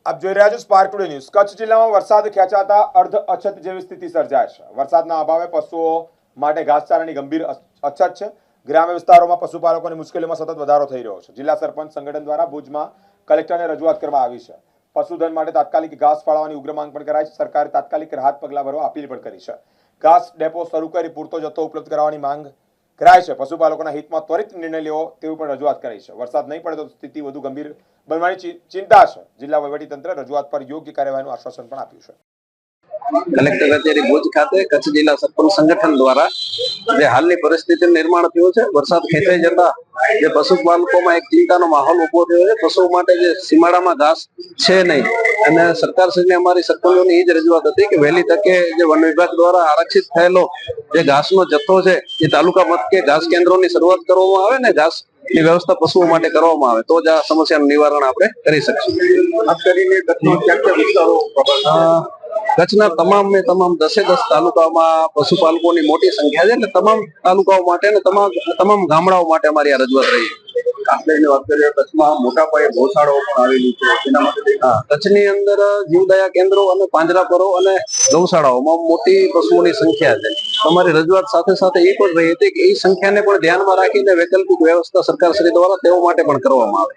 આપ જોઈ રહ્યા છો સ્પાર્ક ટુડે ન્યૂઝ। કચ્છ જિલ્લામાં વરસાદ ખેંચાતા અર્ધ અછત જેવી સ્થિતિ સર્જાય છે। વરસાદના અભાવે પશુઓ માટે ઘાસચારાની ગંભીર અછત છે। ગ્રામ્ય વિસ્તારોમાં પશુપાલકોની મુશ્કેલીમાં સતત વધારો થઈ રહ્યો છે। જિલ્લા સરપંચ સંગઠન દ્વારા ભુજમાં કલેક્ટરને રજૂઆત કરવામાં આવી છે। પશુધન માટે તાત્કાલિક ઘાસ ફાળવવાની ઉગ્ર માંગ પણ કરાઈ છે। સરકારે તાત્કાલિક રાહત પગલાં ભરવા અપીલ પણ કરી છે। ઘાસ ડેપો શરૂ કરી પૂરતો જથ્થો ઉપલબ્ધ કરાવવાની માંગ કરાય છે। પશુપાલકોના હિતમાં ત્વરિત નિર્ણય લેવો તેવી પણ રજૂઆત કરી છે। વરસાદ નહીં પડે તો સ્થિતિ વધુ ગંભીર બનવાની ચિંતા છે। જિલ્લા વહીવટીતંત્ર રજૂઆત પર યોગ્ય કાર્યવાહીનું આશ્વાસન પણ આપ્યું છે। કલેક્ટર કચેરી ભુજ ખાતે કચ્છ જિલ્લા સરપંચ સંગઠન દ્વારા જે હાલની પરિસ્થિતિનું નિર્માણ થયું છે, વરસાદ ખેંચાઈ જતા જે પશુપાલકોમાં એક ચિંતાનો માહોલ ઉભો થયો છે। પશુઓ માટે જે સીમાડામાં ઘાસ છે નહીં, અને સરકારશ્રીને અમારી સરપંચોની એ જ રજૂઆત હતી કે વહેલી તકે જે વન વિભાગ દ્વારા આરક્ષિત થયેલો જે ઘાસનો જથ્થો છે એ તાલુકા મથકે ઘાસ કેન્દ્રોની શરૂઆત કરવામાં આવે ને ઘાસ ની વ્યવસ્થા પશુઓ માટે કરવામાં આવે તો જ આ સમસ્યાનું નિવારણ આપણે કરી શકીશું। ખાસ કરીને કચ્છના તમામ 10 તાલુકામાં પશુપાલકોની મોટી સંખ્યા છે, એટલે તમામ તાલુકાઓ માટે અને તમામ ગામડાઓ માટે અમારી આ રજૂઆત રહી છે। ખાસ કરીને વાત કરીએ કચ્છમાં મોટા પાયે ગૌશાળાઓ પણ આવેલી છે, એના માટે કચ્છની અંદર જીવદયા કેન્દ્રો અને પાંજરાપરો અને ગૌશાળાઓમાં મોટી પશુઓની સંખ્યા છે। અમારી રજૂઆત સાથે સાથે એ પણ રહી હતી કે એ સંખ્યાને પણ ધ્યાનમાં રાખીને વૈકલ્પિક વ્યવસ્થા સરકારશ્રી દ્વારા તેઓ માટે પણ કરવામાં આવે।